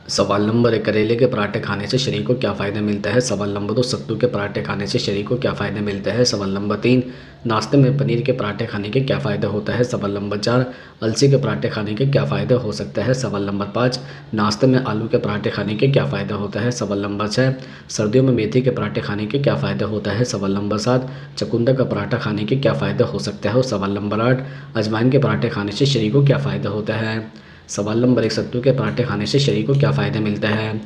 सवाल नंबर 1, करेले के पराठे खाने से शरीर को क्या फ़ायदे मिलते हैं। सवाल नंबर 2, सत्तू के पराठे खाने से शरीर को क्या फ़ायदे मिलते हैं। सवाल नंबर 3, नाश्ते में पनीर के पराठे खाने के क्या फ़ायदे होता है। सवाल नंबर 4, अलसी के पराठे खाने के क्या फ़ायदे हो सकते हैं। सवाल नंबर 5, नाश्ते में आलू के पराठे खाने के क्या फ़ायदा होता है। सवाल नंबर 6, सर्दियों में मेथी के पराठे खाने के क्या फ़ायदा होता है। सवाल नंबर 7, चुकंदर का पराठा खाने के क्या फ़ायदा हो सकता है। और सवाल नंबर 8, अजवाइन के पराठे खाने से शरीर को क्या फ़ायदा होता है। सवाल नंबर 1, सत्तू के पराठे खाने से शरीर को क्या फ़ायदे मिलते हैं।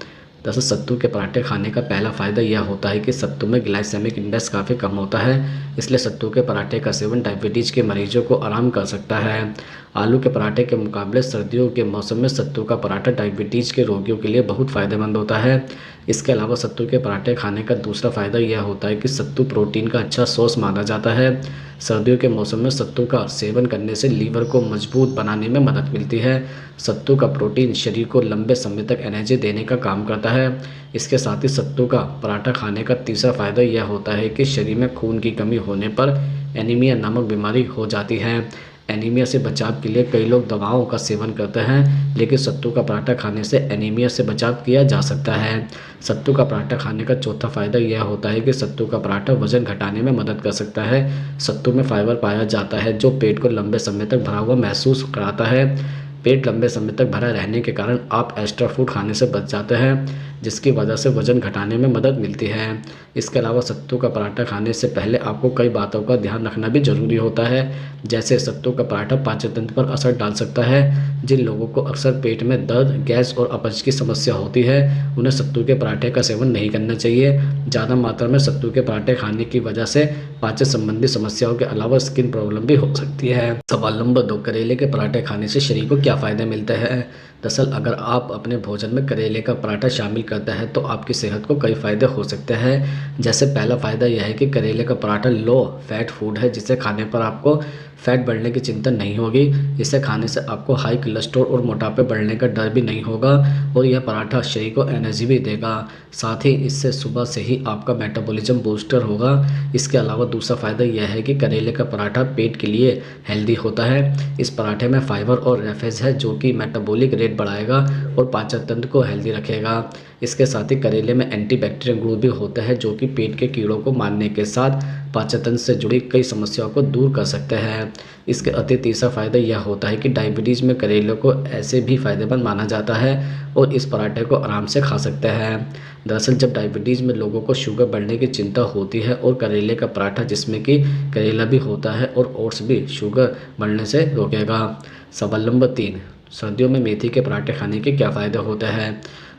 दरअसल सत्तू के पराठे खाने का पहला फ़ायदा यह होता है कि सत्तू में ग्लाइसेमिक इंडेक्स काफ़ी कम होता है, इसलिए सत्तू के पराठे का सेवन डायबिटीज़ के मरीजों को आराम कर सकता है। आलू के पराठे के मुकाबले सर्दियों के मौसम में सत्तू का पराठा डायबिटीज़ के रोगियों के लिए बहुत फ़ायदेमंद होता है। इसके अलावा सत्तू के पराठे खाने का दूसरा फ़ायदा यह होता है कि सत्तू प्रोटीन का अच्छा सोर्स माना जाता है। सर्दियों के मौसम में सत्तू का सेवन करने से लीवर को मजबूत बनाने में मदद मिलती है। सत्तू का प्रोटीन शरीर को लंबे समय तक एनर्जी देने का काम करता है। इसके साथ ही सत्तू का पराठा खाने का तीसरा फ़ायदा यह होता है कि शरीर में खून की कमी होने पर एनीमिया नामक बीमारी हो जाती है। एनीमिया से बचाव के लिए कई लोग दवाओं का सेवन करते हैं, लेकिन सत्तू का पराठा खाने से एनीमिया से बचाव किया जा सकता है। सत्तू का पराठा खाने का चौथा फ़ायदा यह होता है कि सत्तू का पराठा वजन घटाने में मदद कर सकता है। सत्तू में फाइबर पाया जाता है जो पेट को लंबे समय तक भरा हुआ महसूस कराता है। पेट लंबे समय तक भरा रहने के कारण आप एक्स्ट्रा फूड खाने से बच जाते हैं, जिसकी वजह से वज़न घटाने में मदद मिलती है। इसके अलावा सत्तू का पराठा खाने से पहले आपको कई बातों का ध्यान रखना भी ज़रूरी होता है, जैसे सत्तू का पराठा पाचन तंत्र पर असर डाल सकता है। जिन लोगों को अक्सर पेट में दर्द, गैस और अपच की समस्या होती है, उन्हें सत्तू के पराठे का सेवन नहीं करना चाहिए। ज़्यादा मात्रा में सत्तू के पराठे खाने की वजह से पाचन संबंधी समस्याओं के अलावा स्किन प्रॉब्लम भी हो सकती है। सवाल नंबर 2, करेले के पराठे खाने से शरीर को क्या फ़ायदे मिलते हैं। दरअसल अगर आप अपने भोजन में करेले का पराठा शामिल करते हैं तो आपकी सेहत को कई फ़ायदे हो सकते हैं। जैसे पहला फ़ायदा यह है कि करेले का पराठा लो फैट फूड है, जिसे खाने पर आपको फैट बढ़ने की चिंता नहीं होगी। इसे खाने से आपको हाई कोलेस्ट्रॉल और मोटापे बढ़ने का डर भी नहीं होगा और यह पराठा शरीर को एनर्जी भी देगा। साथ ही इससे सुबह से ही आपका मेटाबॉलिज्म बूस्टर होगा। इसके अलावा दूसरा फ़ायदा यह है कि करेले का पराठा पेट के लिए हेल्दी होता है। इस पराठे में फाइबर और रेफेज है जो कि मेटाबॉलिक रेट बढ़ाएगा और पाचन तंत्र को हेल्दी रखेगा। इसके साथ ही करेले में एंटीबैक्टीरियल गुण भी होता है जो कि पेट के कीड़ों को मारने के साथ पाचन तंत्र से जुड़ी कई समस्याओं को दूर कर सकते हैं। इसके अतिरिक्त तीसरा फ़ायदा यह होता है कि डायबिटीज़ में करेले को ऐसे भी फ़ायदेमंद माना जाता है और इस पराठे को आराम से खा सकते हैं। दरअसल जब डायबिटीज़ में लोगों को शुगर बढ़ने की चिंता होती है और करेले का पराठा, जिसमें कि करेला भी होता है और ओट्स भी, शुगर बढ़ने से रोकेगा। सवाल नंबर 3, सर्दियों में मेथी के पराठे खाने के क्या फ़ायदे होते हैं।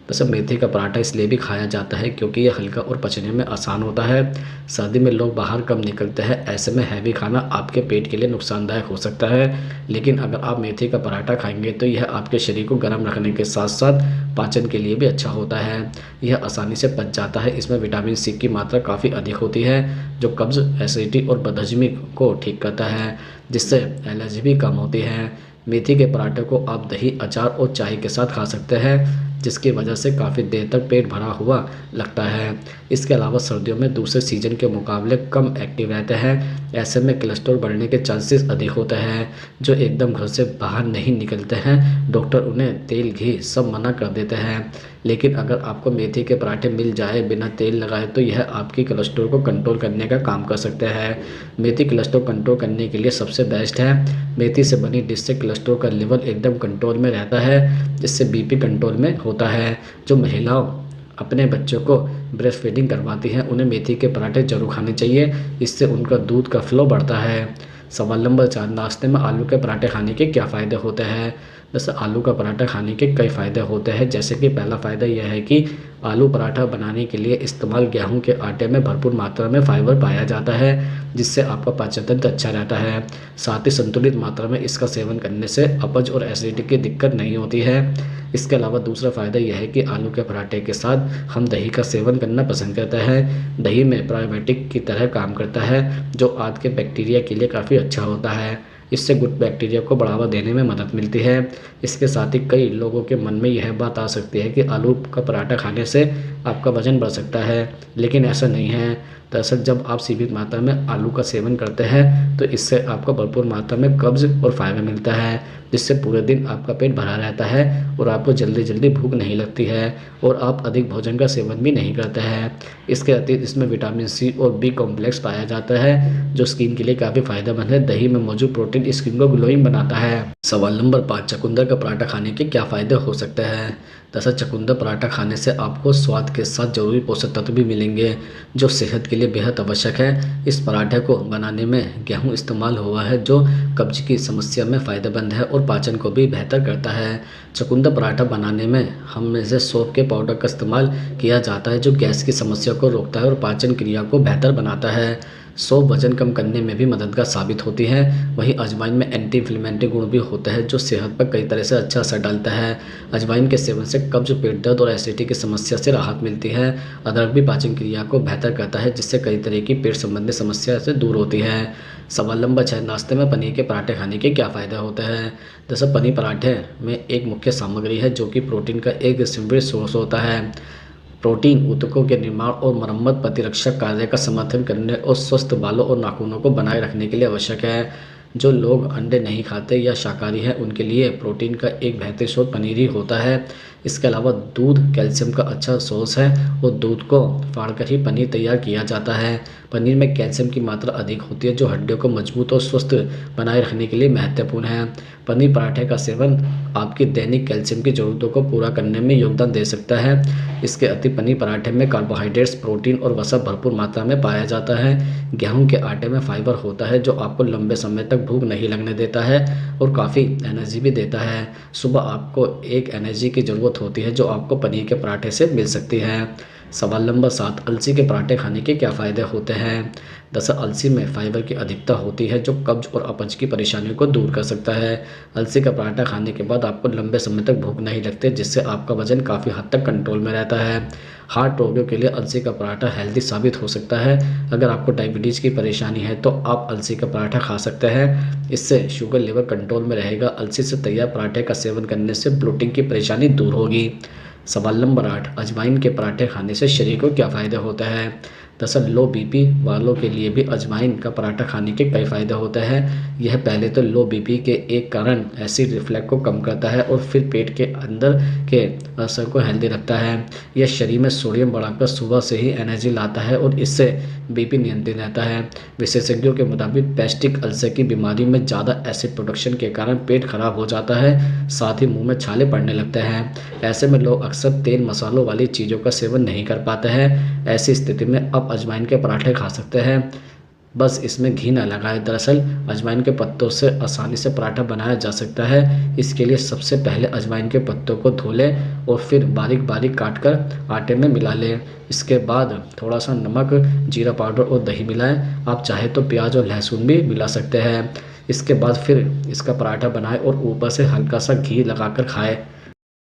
वैसे मेथी का पराठा इसलिए भी खाया जाता है क्योंकि यह हल्का और पचने में आसान होता है। सर्दी में लोग बाहर कम निकलते हैं, ऐसे में हैवी खाना आपके पेट के लिए नुकसानदायक हो सकता है, लेकिन अगर आप मेथी का पराठा खाएंगे तो यह आपके शरीर को गर्म रखने के साथ साथ पाचन के लिए भी अच्छा होता है। यह आसानी से पच जाता है। इसमें विटामिन सी की मात्रा काफ़ी अधिक होती है जो कब्ज़, एसिडिटी और बदहजमी को ठीक करता है, जिससे एलर्जी भी कम होती है। मेथी के पराठे को आप दही, अचार और चाय के साथ खा सकते हैं, जिसकी वजह से काफ़ी देर तक पेट भरा हुआ लगता है। इसके अलावा सर्दियों में दूसरे सीजन के मुकाबले कम एक्टिव रहते हैं, ऐसे में कोलेस्ट्रॉल बढ़ने के चांसेस अधिक होते हैं। जो एकदम घर से बाहर नहीं निकलते हैं, डॉक्टर उन्हें तेल, घी सब मना कर देते हैं, लेकिन अगर आपको मेथी के पराठे मिल जाए बिना तेल लगाए तो यह आपकी कोलेस्ट्रॉल को कंट्रोल करने का काम कर सकते हैं। मेथी कोलेस्ट्रॉल कंट्रोल करने के लिए सबसे बेस्ट है। मेथी से बनी डिश से कोलेस्ट्रॉल का लेवल एकदम कंट्रोल में रहता है, जिससे बीपी कंट्रोल में होता है। जो महिलाओं अपने बच्चों को ब्रेस्ट फीडिंग करवाती हैं, उन्हें मेथी के पराठे जरूर खाने चाहिए, इससे उनका दूध का फ्लो बढ़ता है। सवाल नंबर 4, नाश्ते में आलू के पराठे खाने के क्या फ़ायदे होते हैं। वैसे आलू का पराठा खाने के कई फ़ायदे होते हैं, जैसे कि पहला फ़ायदा यह है कि आलू पराठा बनाने के लिए इस्तेमाल गेहूं के आटे में भरपूर मात्रा में फाइबर पाया जाता है, जिससे आपका पाचन तंत्र अच्छा रहता है। साथ ही संतुलित मात्रा में इसका सेवन करने से अपच और एसिडिटी की दिक्कत नहीं होती है। इसके अलावा दूसरा फ़ायदा यह है कि आलू के पराठे के साथ हम दही का सेवन करना पसंद करते हैं। दही में प्रोबायोटिक की तरह काम करता है, जो आंत के बैक्टीरिया के लिए काफ़ी अच्छा होता है। इससे गुड बैक्टीरिया को बढ़ावा देने में मदद मिलती है। इसके साथ ही कई लोगों के मन में यह बात आ सकती है कि आलू का पराठा खाने से आपका वज़न बढ़ सकता है, लेकिन ऐसा नहीं है। दरअसल जब आप सीमित मात्रा में आलू का सेवन करते हैं तो इससे आपको भरपूर मात्रा में कब्ज़ और फाइबर मिलता है, जिससे पूरे दिन आपका पेट भरा रहता है और आपको जल्दी जल्दी भूख नहीं लगती है और आप अधिक भोजन का सेवन भी नहीं करते हैं। इसके अतिरिक्त इसमें विटामिन सी और बी कॉम्प्लेक्स पाया जाता है, जो स्किन के लिए काफ़ी फायदेमंद है। दही में मौजूद प्रोटीन स्किन को ग्लोइंग बनाता है। सवाल नंबर 5, चुकंदर का पराठा खाने के क्या फ़ायदे हो सकते हैं? दरअसल चुकंदर पराठा खाने से आपको स्वाद के साथ ज़रूरी पोषक तत्व भी मिलेंगे, जो सेहत के लिए बेहद आवश्यक है। इस पराठे को बनाने में गेहूं इस्तेमाल हुआ है, जो कब्ज की समस्या में फ़ायदेमंद है और पाचन को भी बेहतर करता है। चुकंदर पराठा बनाने में हम में से सौंफ के पाउडर का इस्तेमाल किया जाता है, जो गैस की समस्या को रोकता है और पाचन क्रिया को बेहतर बनाता है। सौंफ वजन कम करने में भी मददगार साबित होती है। वहीं अजवाइन में एंटी इन्फ्लेमेटरी गुण भी होता है, जो सेहत पर कई तरह से अच्छा असर डालता है। अजवाइन के सेवन से कब्ज, पेट दर्द और एसिडिटी की समस्या से राहत मिलती है। अदरक भी पाचन क्रिया को बेहतर करता है, जिससे कई तरह की पेट संबंधी समस्या से दूर होती है। सवाल नंबर 6, नाश्ते में पनीर के पराठे खाने के क्या फ़ायदे होते हैं? दरअसल पनीर पराठे में एक मुख्य सामग्री है, जो कि प्रोटीन का एक समृद्ध सोर्स होता है। प्रोटीन ऊतकों के निर्माण और मरम्मत, प्रतिरक्षक कार्य का समर्थन करने और स्वस्थ बालों और नाखूनों को बनाए रखने के लिए आवश्यक है। जो लोग अंडे नहीं खाते या शाकाहारी हैं, उनके लिए प्रोटीन का एक बेहतर स्रोत पनीर ही होता है। इसके अलावा दूध कैल्शियम का अच्छा सोर्स है और दूध को फाड़कर ही पनीर तैयार किया जाता है। पनीर में कैल्शियम की मात्रा अधिक होती है, जो हड्डियों को मजबूत और स्वस्थ बनाए रखने के लिए महत्वपूर्ण है। पनीर पराठे का सेवन आपकी दैनिक कैल्शियम की ज़रूरतों को पूरा करने में योगदान दे सकता है। इसके अतिरिक्त पनीर पराठे में कार्बोहाइड्रेट्स, प्रोटीन और वसा भरपूर मात्रा में पाया जाता है। गेहूं के आटे में फाइबर होता है, जो आपको लंबे समय तक भूख नहीं लगने देता है और काफ़ी एनर्जी भी देता है। सुबह आपको एक एनर्जी की ज़रूरत होती है, जो आपको पनीर के पराठे से मिल सकती है। सवाल नंबर 7, अलसी के पराठे खाने के क्या फ़ायदे होते हैं? दरअसल अलसी में फाइबर की अधिकता होती है, जो कब्ज और अपच की परेशानियों को दूर कर सकता है। अलसी का पराठा खाने के बाद आपको लंबे समय तक भूख नहीं लगती, जिससे आपका वजन काफ़ी हद तक कंट्रोल में रहता है। हार्ट रोगियों के लिए अलसी का पराठा हेल्दी साबित हो सकता है। अगर आपको डायबिटीज़ की परेशानी है तो आप अलसी का पराठा खा सकते हैं, इससे शुगर लेवल कंट्रोल में रहेगा। अलसी से तैयार पराठे का सेवन करने से ब्लोटिंग की परेशानी दूर होगी। सवाल नंबर 8, अजवाइन के पराठे खाने से शरीर को क्या फ़ायदे होते हैं? दरअसल लो बीपी वालों के लिए भी अजवाइन का पराठा खाने के कई फ़ायदे होते हैं। यह पहले तो लो बीपी के एक कारण एसिड रिफ्लक्स को कम करता है और फिर पेट के अंदर के असर को हेल्दी रखता है। यह शरीर में सोडियम बढ़ाकर सुबह से ही एनर्जी लाता है और इससे बीपी नियंत्रित रहता है। विशेषज्ञों के मुताबिक पेस्टिक अल्सर की बीमारी में ज़्यादा एसिड प्रोडक्शन के कारण पेट खराब हो जाता है, साथ ही मुंह में छाले पड़ने लगते हैं। ऐसे में लोग अक्सर तेल मसालों वाली चीज़ों का सेवन नहीं कर पाते हैं। ऐसी स्थिति में आप अजवाइन के पराठे खा सकते हैं, बस इसमें घी ना लगाएं। दरअसल अजवाइन के पत्तों से आसानी से पराठा बनाया जा सकता है। इसके लिए सबसे पहले अजवाइन के पत्तों को धो लें और फिर बारीक बारीक काटकर आटे में मिला लें। इसके बाद थोड़ा सा नमक, जीरा पाउडर और दही मिलाएं। आप चाहे तो प्याज और लहसुन भी मिला सकते हैं। इसके बाद फिर इसका पराठा बनाएं और ऊपर से हल्का सा घी लगाकर खाएं।